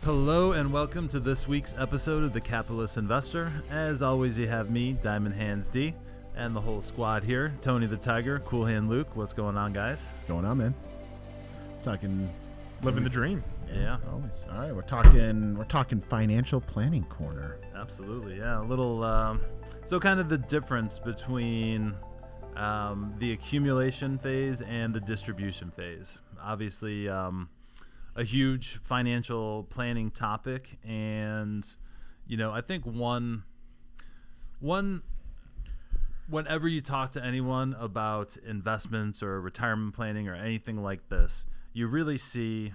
Hello and welcome to this week's episode of The Capitalist Investor. As always, you have me, Diamond Hands D, and the whole squad here. Tony the Tiger, Cool Hand Luke. What's going on, guys? What's going on, man? Living the dream. Yeah. Always. All right, we're talking financial planning corner. Absolutely, yeah. A little, so kind of the difference between the accumulation phase and the distribution phase. Obviously, a huge financial planning topic, and I think whenever you talk to anyone about investments or retirement planning or anything like this, you really see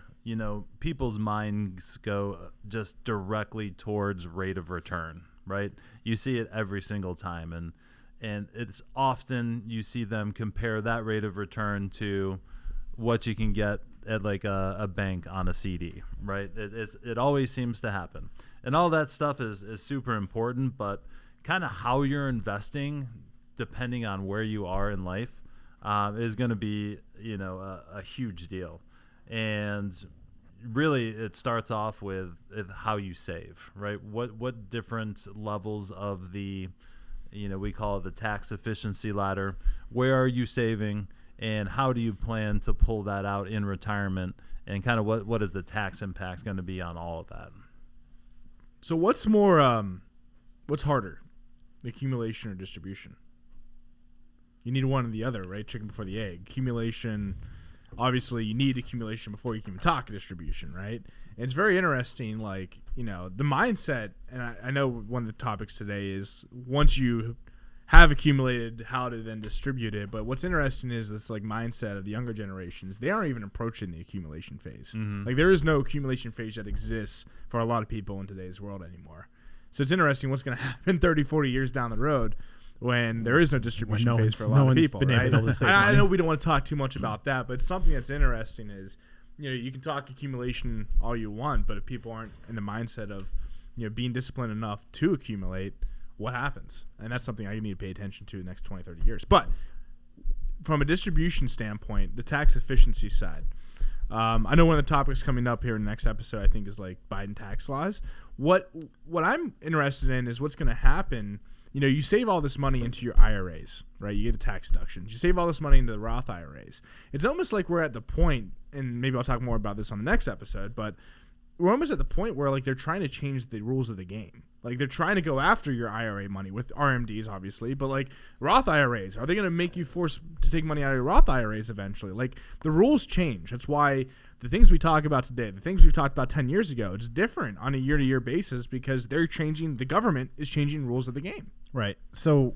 people's minds go just directly towards rate of return, right? You see it every single time, and it's often you see them compare that rate of return to what you can get at like a bank on a CD, right? It always seems to happen. And all that stuff is super important, but kind of how you're investing, depending on where you are in life, is going to be, a huge deal. And really it starts off with how you save, right? What different levels of the, we call it the tax efficiency ladder, where are you saving? And how do you plan to pull that out in retirement? And kind of what is the tax impact going to be on all of that? So what's harder, the accumulation or distribution? You need one or the other, right? Chicken before the egg. Accumulation, obviously you need accumulation before you can even talk distribution, right? And it's very interesting, the mindset, and I know one of the topics today is once you have accumulated, how to then distribute it. But what's interesting is this mindset of the younger generations. They aren't even approaching the accumulation phase. Mm-hmm. There is no accumulation phase that exists for a lot of people in today's world anymore. So it's interesting what's going to happen 30, 40 years down the road when there is no distribution phase for a lot of people. Right? I know we don't want to talk too much about that, but something that's interesting is, you can talk accumulation all you want, but if people aren't in the mindset of, being disciplined enough to accumulate, what happens? And that's something I need to pay attention to the next 20, 30 years. But from a distribution standpoint, the tax efficiency side, I know one of the topics coming up here in the next episode, I think, is Biden tax laws. What I'm interested in is what's going to happen. You save all this money into your IRAs, right? You get the tax deductions. You save all this money into the Roth IRAs. It's almost like we're at the point, and maybe I'll talk more about this on the next episode, but we're almost at the point where they're trying to change the rules of the game. They're trying to go after your IRA money with RMDs, obviously, but Roth IRAs, are they going to make you forced to take money out of your Roth IRAs eventually? The rules change. That's why the things we talk about today, the things we've talked about 10 years ago, it's different on a year-to-year basis because the government is changing rules of the game. Right. So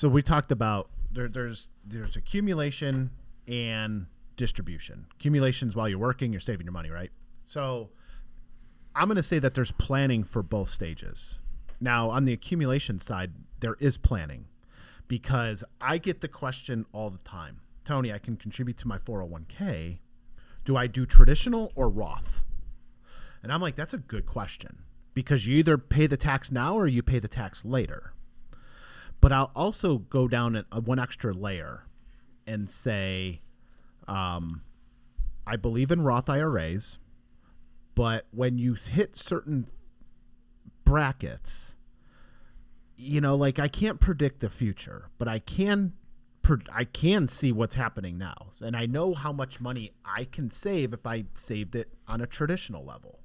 we talked about there's accumulation and distribution. Accumulation's while you're working, you're saving your money, right? So I'm going to say that there's planning for both stages. Now, on the accumulation side, there is planning because I get the question all the time. Tony, I can contribute to my 401k. Do I do traditional or Roth? And I'm like, that's a good question because you either pay the tax now or you pay the tax later. But I'll also go down one extra layer and say, I believe in Roth IRAs. But when you hit certain brackets, I can't predict the future, but I can see what's happening now. And I know how much money I can save if I saved it on a traditional level.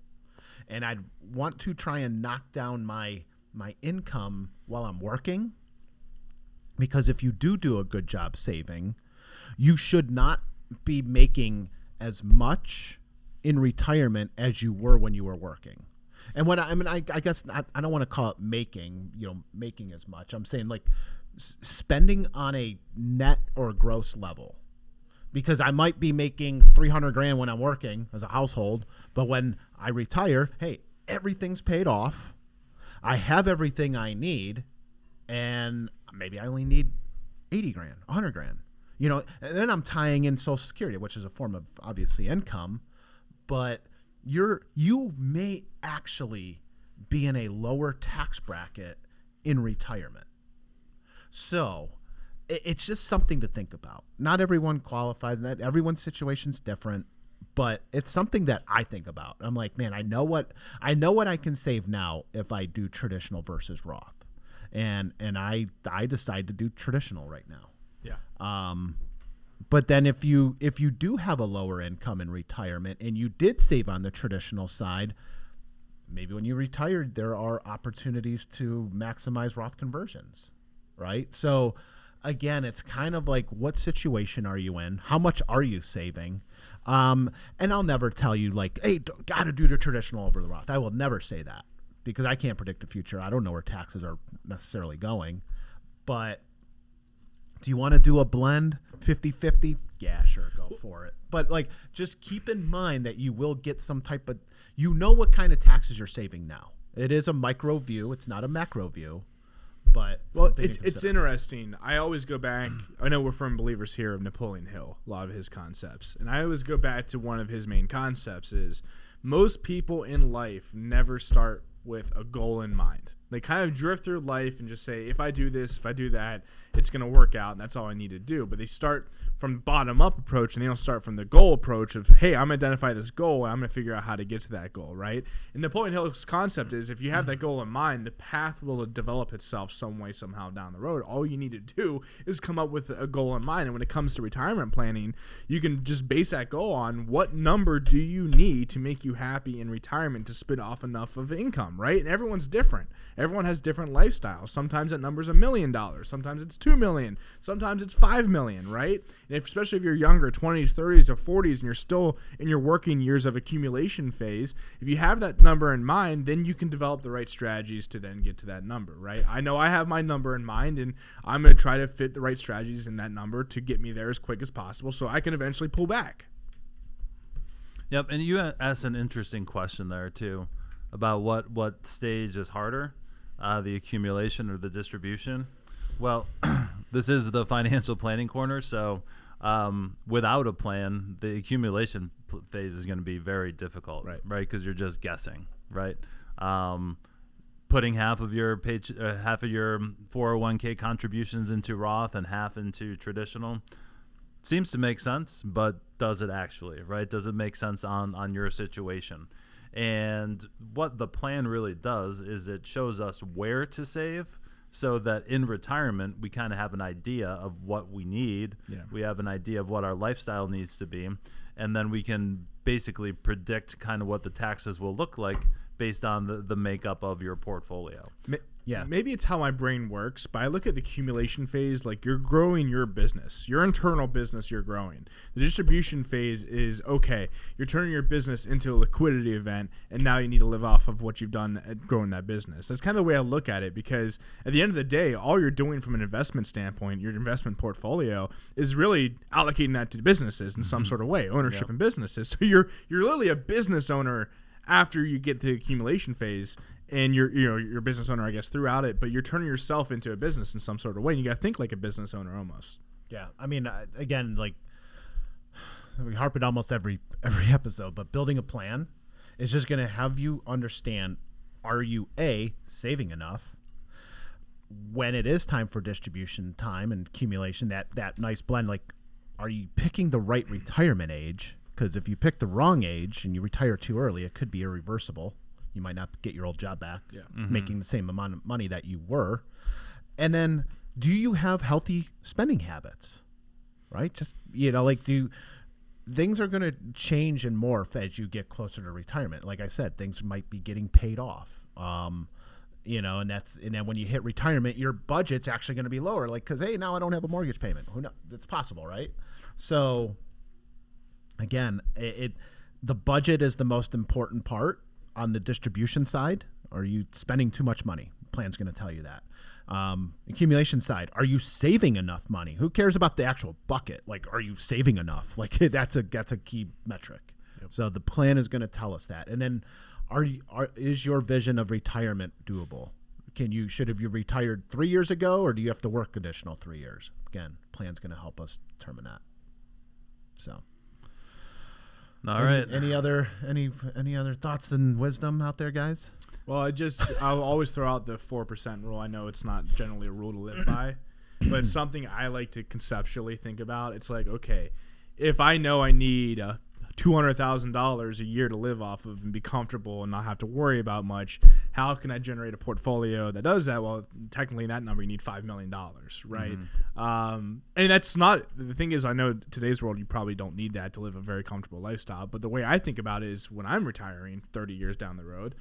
And I'd want to try and knock down my income while I'm working. Because if you do a good job saving, you should not be making as much in retirement as you were when you were working. And I guess I don't want to call it making as much. I'm saying spending on a net or gross level, because I might be making $300,000 when I'm working as a household, but when I retire, hey, everything's paid off. I have everything I need, and maybe I only need $80,000, $100,000. And then I'm tying in Social Security, which is a form of obviously income. But you may actually be in a lower tax bracket in retirement. So it's just something to think about. Not everyone qualifies. Everyone's situation's different. but it's something that I think about. I'm like, man, I know what I can save now if I do traditional versus Roth, and I decide to do traditional right now. Yeah. But then if you do have a lower income in retirement and you did save on the traditional side, maybe when you retired, there are opportunities to maximize Roth conversions, right? So again, it's kind of like, what situation are you in? How much are you saving? And I'll never tell you like, hey, got to do the traditional over the Roth. I will never say that because I can't predict the future. I don't know where taxes are necessarily going. But do you want to do a blend 50-50? Yeah, sure, go for it. But like, just keep in mind that you will get some type of, what kind of taxes you're saving now. It is a micro view. It's not a macro view. But it's interesting. I always go back. I know we're firm believers here of Napoleon Hill, a lot of his concepts, and I always go back to one of his main concepts is most people in life never start with a goal in mind. They kind of drift through life and just say, if I do this, if I do that, it's going to work out, and that's all I need to do. But they start from the bottom-up approach, and they don't start from the goal approach of, hey, I'm going to identify this goal, and I'm going to figure out how to get to that goal, right? And Napoleon Hill's concept is if you have that goal in mind, the path will develop itself some way, somehow down the road. All you need to do is come up with a goal in mind. And when it comes to retirement planning, you can just base that goal on what number do you need to make you happy in retirement to spin off enough of income, right? And everyone's different. Everyone has different lifestyles. Sometimes that number's $1 million. Sometimes it's $2 million. Sometimes it's $5 million, right? And especially if you're younger, 20s, 30s, or 40s, and you're still in your working years of accumulation phase, if you have that number in mind, then you can develop the right strategies to then get to that number, right? I know I have my number in mind, and I'm going to try to fit the right strategies in that number to get me there as quick as possible so I can eventually pull back. Yep, and you asked an interesting question there, too, about what stage is harder, the accumulation or the distribution. Well, this is the financial planning corner, so without a plan, the accumulation phase is going to be very difficult, right? Because you're just guessing, right? Putting half of your 401k contributions into Roth and half into traditional seems to make sense, but does it actually, right? Does it make sense on your situation? And what the plan really does is it shows us where to save, so that in retirement, we kind of have an idea of what we need. Yeah. We have an idea of what our lifestyle needs to be. And then we can basically predict kind of what the taxes will look like based on the makeup of your portfolio. Yeah. Maybe it's how my brain works, but I look at the accumulation phase like you're growing your business, your internal business you're growing. The distribution phase is, okay, you're turning your business into a liquidity event, and now you need to live off of what you've done at growing that business. That's kind of the way I look at it, because at the end of the day, all you're doing from an investment standpoint, your investment portfolio, is really allocating that to businesses in some sort of way, ownership in businesses. So you're literally a business owner after you get to the accumulation phase. And you're a business owner, I guess, throughout it, but you're turning yourself into a business in some sort of way. And you got to think like a business owner almost. Yeah, I mean, again, like we harp it almost every episode, but building a plan is just going to have you understand: are you saving enough when it is time for distribution time and accumulation? That nice blend. Like, are you picking the right retirement age? Because if you pick the wrong age and you retire too early, it could be irreversible. You might not get your old job back, making the same amount of money that you were. And then, do you have healthy spending habits, right? Just, things are going to change and morph as you get closer to retirement. Like I said, things might be getting paid off, and then when you hit retirement, your budget's actually going to be lower. Like, because, hey, now I don't have a mortgage payment. Who knows? It's possible, right? So, again, the budget is the most important part. On the distribution side, are you spending too much money? Plan's going to tell you that. Accumulation side, are you saving enough money? Who cares about the actual bucket? Like, are you saving enough? Like, that's a key metric. Yep. So the plan is going to tell us that. And then, is your vision of retirement doable? Should have you retired 3 years ago, or do you have to work additional 3 years? Again, plan's going to help us determine that. So. All right. Any other thoughts and wisdom out there, guys? Well, I'll always throw out the 4% rule. I know it's not generally a rule to live by, but it's something I like to conceptually think about. It's like, okay, if I know I need $200,000 a year to live off of and be comfortable and not have to worry about much. How can I generate a portfolio that does that? Well, technically, in that number, you need $5 million, right? And that's not the thing. Is I know today's world, you probably don't need that to live a very comfortable lifestyle. But the way I think about it is, when I'm retiring 30 years down the road,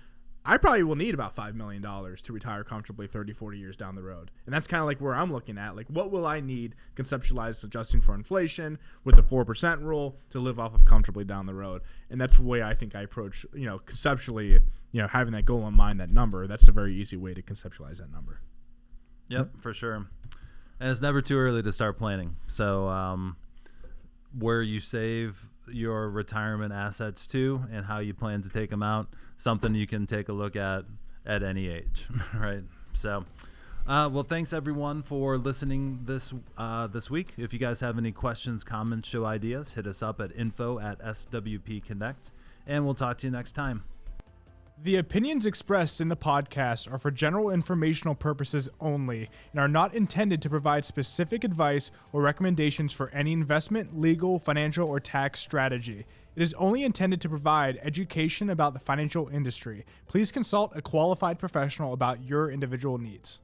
I probably will need about $5 million to retire comfortably 30, 40 years down the road. And that's kind of like where I'm looking at. Like, what will I need, conceptualized, adjusting for inflation with the 4% rule, to live off of comfortably down the road? And that's the way I think I approach, conceptually, having that goal in mind, that number. That's a very easy way to conceptualize that number. Yep, for sure. And it's never too early to start planning. So where you save your retirement assets to and how you plan to take them out, something you can take a look at any age, right? So, well, thanks everyone for listening this week. If you guys have any questions, comments, show ideas, hit us up at info@swpconnect, and we'll talk to you next time. The opinions expressed in the podcast are for general informational purposes only and are not intended to provide specific advice or recommendations for any investment, legal, financial, or tax strategy. It is only intended to provide education about the financial industry. Please consult a qualified professional about your individual needs.